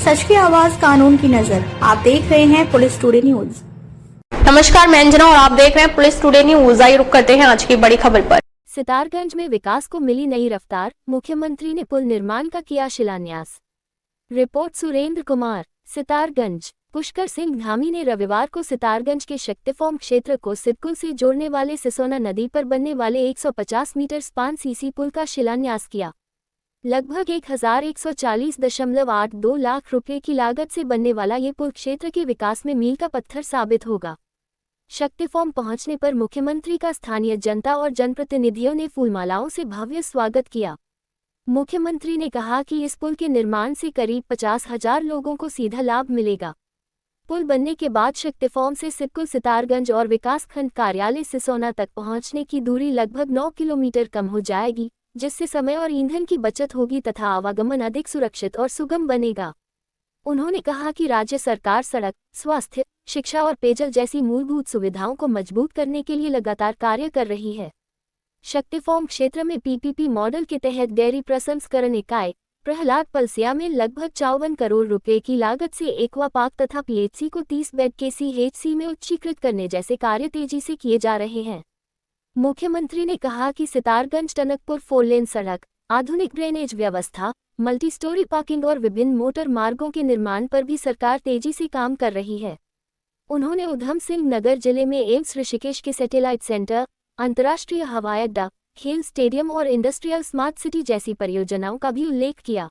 सच की आवाज, कानून की नजर। आप देख रहे हैं पुलिस टुडे न्यूज। नमस्कार, मैं अंजना और आप देख रहे हैं पुलिस टुडे न्यूज। आइए रुक करते हैं आज की बड़ी खबर पर। सितारगंज में विकास को मिली नई रफ्तार, मुख्यमंत्री ने पुल निर्माण का किया शिलान्यास। रिपोर्ट सुरेंद्र कुमार। सितारगंज। पुष्कर सिंह धामी ने रविवार को सितारगंज के शक्तिफॉर्म क्षेत्र को सिडकुल से जोड़ने वाले सिसोना नदी पर बनने वाले 150 मीटर स्पान सीसी पुल का शिलान्यास किया। लगभग 1140.82 लाख रुपए की लागत से बनने वाला ये पुल क्षेत्र के विकास में मील का पत्थर साबित होगा। शक्तिफॉर्म पहुंचने पर मुख्यमंत्री का स्थानीय जनता और जनप्रतिनिधियों ने फूलमालाओं से भव्य स्वागत किया। मुख्यमंत्री ने कहा कि इस पुल के निर्माण से करीब 50,000 लोगों को सीधा लाभ मिलेगा। पुल बनने के बाद शक्तिफॉर्म से सिडकुल सितारगंज और विकासखंड कार्यालय सिसोना तक पहुंचने की दूरी लगभग 9 किलोमीटर कम हो जाएगी, जिससे समय और ईंधन की बचत होगी तथा आवागमन अधिक सुरक्षित और सुगम बनेगा। उन्होंने कहा कि राज्य सरकार सड़क, स्वास्थ्य, शिक्षा और पेयजल जैसी मूलभूत सुविधाओं को मजबूत करने के लिए लगातार कार्य कर रही है। शक्तिफॉर्म क्षेत्र में पीपीपी मॉडल के तहत डेयरी प्रसंस्करण इकाई प्रहलाद पलसिया में लगभग 54 करोड़ रुपए की लागत से एक्वा पार्क तथा पीएचसी को 30 बेड के सीएचसी में उच्चीकृत करने जैसे कार्य तेजी से किए जा रहे हैं। मुख्यमंत्री ने कहा कि सितारगंज टनकपुर 4 लेन सड़क, आधुनिक ड्रेनेज व्यवस्था, मल्टी स्टोरी पार्किंग और विभिन्न मोटर मार्गों के निर्माण पर भी सरकार तेजी से काम कर रही है। उन्होंने उधम सिंह नगर जिले में एम्स ऋषिकेश के सैटेलाइट सेंटर, अंतर्राष्ट्रीय हवाई अड्डा, खेल स्टेडियम और इंडस्ट्रियल स्मार्ट सिटी जैसी परियोजनाओं का भी उल्लेख किया।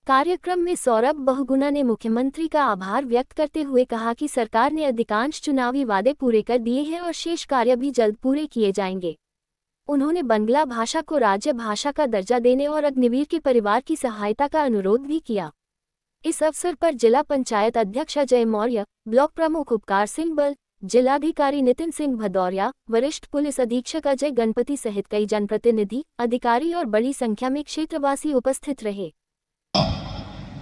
कार्यक्रम में सौरभ बहुगुणा ने मुख्यमंत्री का आभार व्यक्त करते हुए कहा कि सरकार ने अधिकांश चुनावी वादे पूरे कर दिए हैं और शेष कार्य भी जल्द पूरे किए जाएंगे। उन्होंने बंगला भाषा को राज्य भाषा का दर्जा देने और अग्निवीर के परिवार की सहायता का अनुरोध भी किया। इस अवसर पर जिला पंचायत अध्यक्ष अजय मौर्य, ब्लॉक प्रमुख उपकार सिंह बल, जिलाधिकारी नितिन सिंह भदौरिया, वरिष्ठ पुलिस अधीक्षक अजय गणपति सहित कई जनप्रतिनिधि, अधिकारी और बड़ी संख्या में क्षेत्रवासी उपस्थित रहे।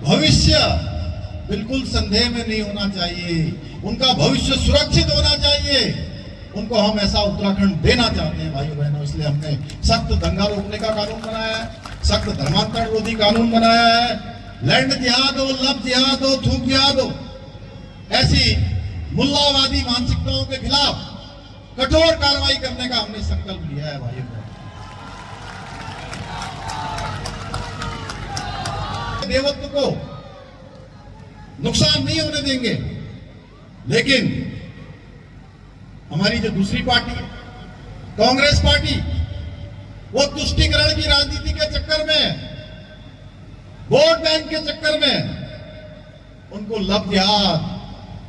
भविष्य बिल्कुल संदेह में नहीं होना चाहिए, उनका भविष्य सुरक्षित होना चाहिए। उनको हम ऐसा उत्तराखंड देना चाहते हैं भाइयों बहनों, इसलिए हमने सख्त दंगा रोकने का कानून बनाया है, सख्त धर्मांतरण विरोधी कानून बनाया है। लैंड जिहाद हो, लब जिहाद हो, थूक जिहाद हो, ऐसी मुल्लावादी मानसिकताओं के खिलाफ कठोर कार्रवाई करने का हमने संकल्प लिया है भाइयों बहनों। देवत्व को नुकसान नहीं होने देंगे, लेकिन हमारी जो दूसरी पार्टी है कांग्रेस पार्टी, वो तुष्टीकरण की राजनीति के चक्कर में, वोट बैंक के चक्कर में, उनको लब जिहाद,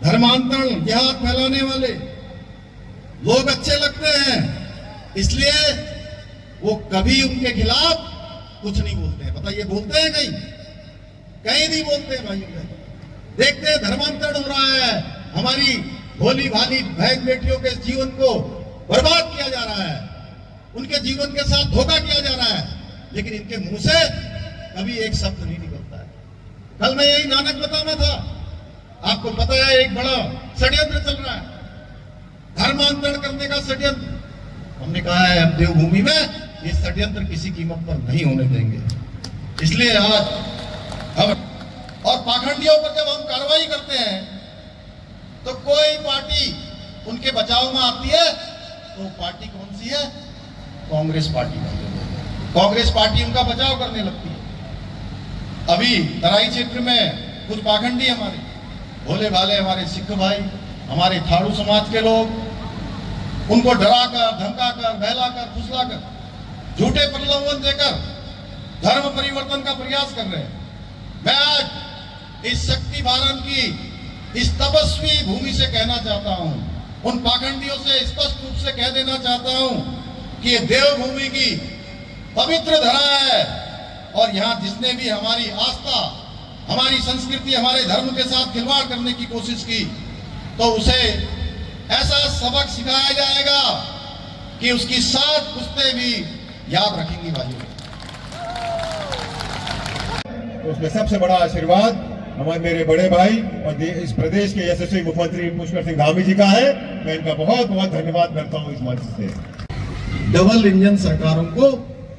धर्मांतरण जिहाद फैलाने वाले लोग अच्छे लगते हैं, इसलिए वो कभी उनके खिलाफ कुछ नहीं बोलते हैं। बताइए बोलते हैं कहीं? कहीं नहीं बोलते हैं भाइयों। देखते हैं धर्मांतरण हो रहा है, हमारी भोली भाली बहन बेटियों के जीवन को बर्बाद किया जा रहा है, उनके जीवन के साथ धोखा किया जा रहा है, लेकिन इनके मुंह से कभी एक शब्द नहीं निकलता है। कल मैं यही नानकबता में था, आपको पता है एक बड़ा षड्यंत्र चल रहा है, धर्मांतरण करने का षड्यंत्र। हमने कहा है हम देवभूमि में ये षड्यंत्र किसी कीमत पर नहीं होने देंगे। इसलिए आज हम और पाखंडियों पर जब हम कार्रवाई करते हैं तो कोई पार्टी उनके बचाव में आती है, तो पार्टी कौन सी है? कांग्रेस पार्टी। कांग्रेस पार्टी उनका बचाव करने लगती है। अभी तराई क्षेत्र में कुछ पाखंडी हमारे भोले भाले हमारे सिख भाई, हमारे थारू समाज के लोग, उनको डराकर, धमकाकर, बहलाकर, फुसलाकर, झूठे प्रलोभन देकर धर्म परिवर्तन का प्रयास कर रहे हैं। मैं आज इस शक्ति भारत की इस तपस्वी भूमि से कहना चाहता हूं, उन पाखंडियों से स्पष्ट रूप से कह देना चाहता हूं कि ये देवभूमि की पवित्र धरा है और यहां जिसने भी हमारी आस्था, हमारी संस्कृति, हमारे धर्म के साथ खिलवाड़ करने की कोशिश की, तो उसे ऐसा सबक सिखाया जाएगा कि उसकी 7 पुश्तें भी याद रखेंगी भाइयों। उसमें सबसे बड़ा आशीर्वाद हमारे मेरे बड़े भाई और इस प्रदेश के यशस्वी मुख्यमंत्री पुष्कर सिंह धामी जी का है। मैं इनका बहुत बहुत धन्यवाद करता हूं इस मंच से। डबल इंजन सरकारों को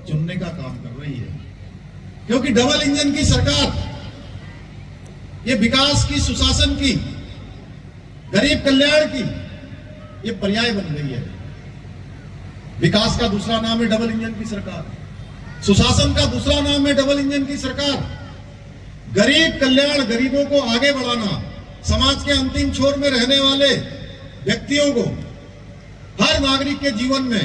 चुनने का काम कर रही है, क्योंकि डबल इंजन की सरकार ये विकास की, सुशासन की, गरीब कल्याण की ये पर्याय बन गई है। विकास का दूसरा नाम है डबल इंजन की सरकार, सुशासन का दूसरा नाम है डबल इंजन की सरकार। गरीब कल्याण, गरीबों को आगे बढ़ाना, समाज के अंतिम छोर में रहने वाले व्यक्तियों को, हर नागरिक के जीवन में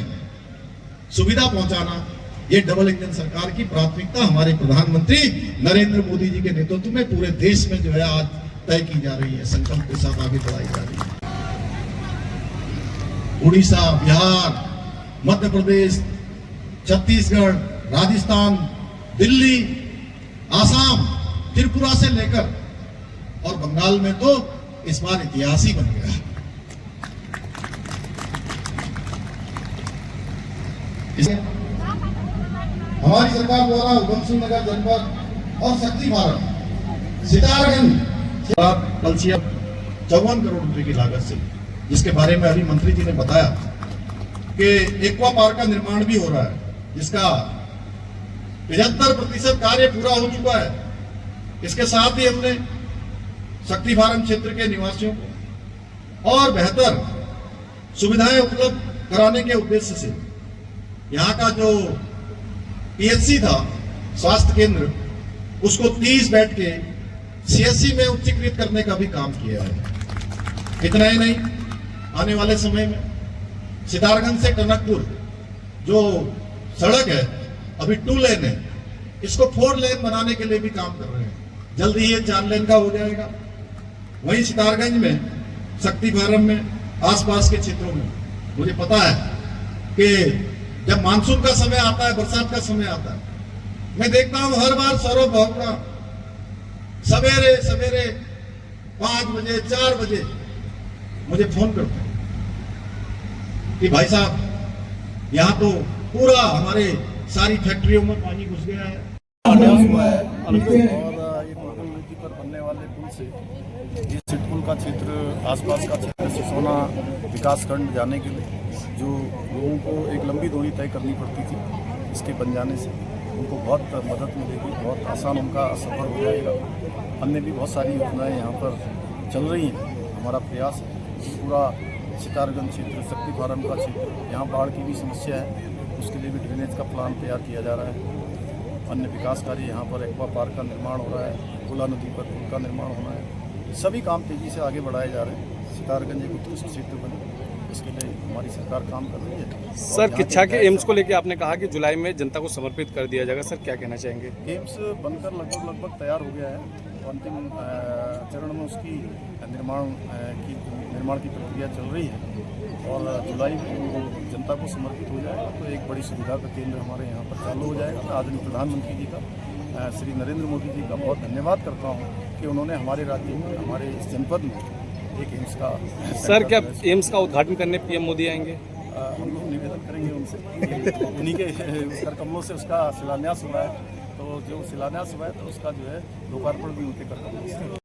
सुविधा पहुंचाना, ये डबल इंजन सरकार की प्राथमिकता हमारे प्रधानमंत्री नरेंद्र मोदी जी के नेतृत्व में पूरे देश में जो है आज तय की जा रही है, संकल्प के साथ आगे बढ़ाई जा रही है। उड़ीसा, बिहार, मध्य प्रदेश, छत्तीसगढ़, राजस्थान, दिल्ली, आसाम, त्रिपुरा से लेकर और बंगाल में तो इस बार इतिहास ही बन गया। हमारी सरकार द्वारा उधमसिंह नगर जनपद और शक्ति भारत सितारगंज कलसिया 54 करोड़ रुपए की लागत से, जिसके बारे में अभी मंत्री जी ने बताया कि एक्वा पार्क का निर्माण भी हो रहा है, जिसका 75% कार्य पूरा हो चुका है। इसके साथ ही हमने शक्ति फार्म क्षेत्र के निवासियों को और बेहतर सुविधाएं उपलब्ध कराने के उद्देश्य से यहाँ का जो पीएचसी था, स्वास्थ्य केंद्र, उसको 30 बेड के सीएचसी में उच्चीकृत करने का भी काम किया है। इतना ही नहीं, आने वाले समय में सितारगंज से टनकपुर जो सड़क है अभी 2 लेन है, इसको 4 लेन बनाने के लिए भी काम कर रहे हैं। जल्दी ही ये 4 लेन का हो जाएगा। वहीं सितारगंज में, शक्ति फार्म में, आसपास के क्षेत्रों में मुझे पता है कि जब मानसून का समय आता है, बरसात का समय आता है, मैं देखता हूं हर बार सौरभ भावड़ा सवेरे सवेरे 5 बजे 4 बजे मुझे फोन करते हैं कि भाई साहब यहाँ तो पूरा हमारे सारी फैक्ट्रियों में पानी घुस गया है। और ये कोकल नदी पर बनने वाले पुल से ये सिटपुल का क्षेत्र, आसपास का क्षेत्र, सिसोना विकासखंड जाने के लिए जो लोगों को एक लंबी दूरी तय करनी पड़ती थी, इसके बन जाने से उनको बहुत मदद मिलेगी, बहुत आसान उनका सफ़र हो जाएगा। अन्य भी बहुत सारी योजनाएं यहाँ पर चल रही हैं। हमारा प्रयास है पूरा सितारगंज क्षेत्र, शक्ति फार्म का क्षेत्र, यहाँ बाढ़ की भी समस्या है, उसके लिए भी ड्रेनेज का प्लान तैयार किया जा रहा है। अन्य विकास कार्य यहाँ पर एक्वा पार्क का निर्माण हो रहा है, कोला नदी पर पुल का निर्माण होना है। सभी काम तेज़ी से आगे बढ़ाए जा रहे हैं। सितारगंज एक उत्कृष्ट क्षेत्र बने, इसके लिए हमारी सरकार काम कर रही है। सर, किच्छा के एम्स को लेकर आपने कहा कि जुलाई में जनता को समर्पित कर दिया जाएगा, सर क्या कहना चाहेंगे? एम्स बनकर लगभग तैयार हो गया है। अंतिम चरण में उसकी निर्माण की प्रक्रिया चल रही है और जुलाई में जनता को समर्पित हो जाएगा तो एक बड़ी सुविधा का केंद्र हमारे यहाँ पर चालू हो जाएगा। आदरणीय प्रधानमंत्री जी का, श्री नरेंद्र मोदी जी का बहुत धन्यवाद करता हूँ कि उन्होंने हमारे राज्य में, हमारे इस जनपद में एक एम्स का। सर, क्या एम्स का उद्घाटन करने पीएम मोदी आएंगे? हम लोग निवेदन करेंगे उनसे, उन्हीं के कर कमलों से उसका शिलान्यास हुआ है, तो जो शिलान्यास हुआ है तो उसका जो है लोकार्पण भी उनके कर कमलों से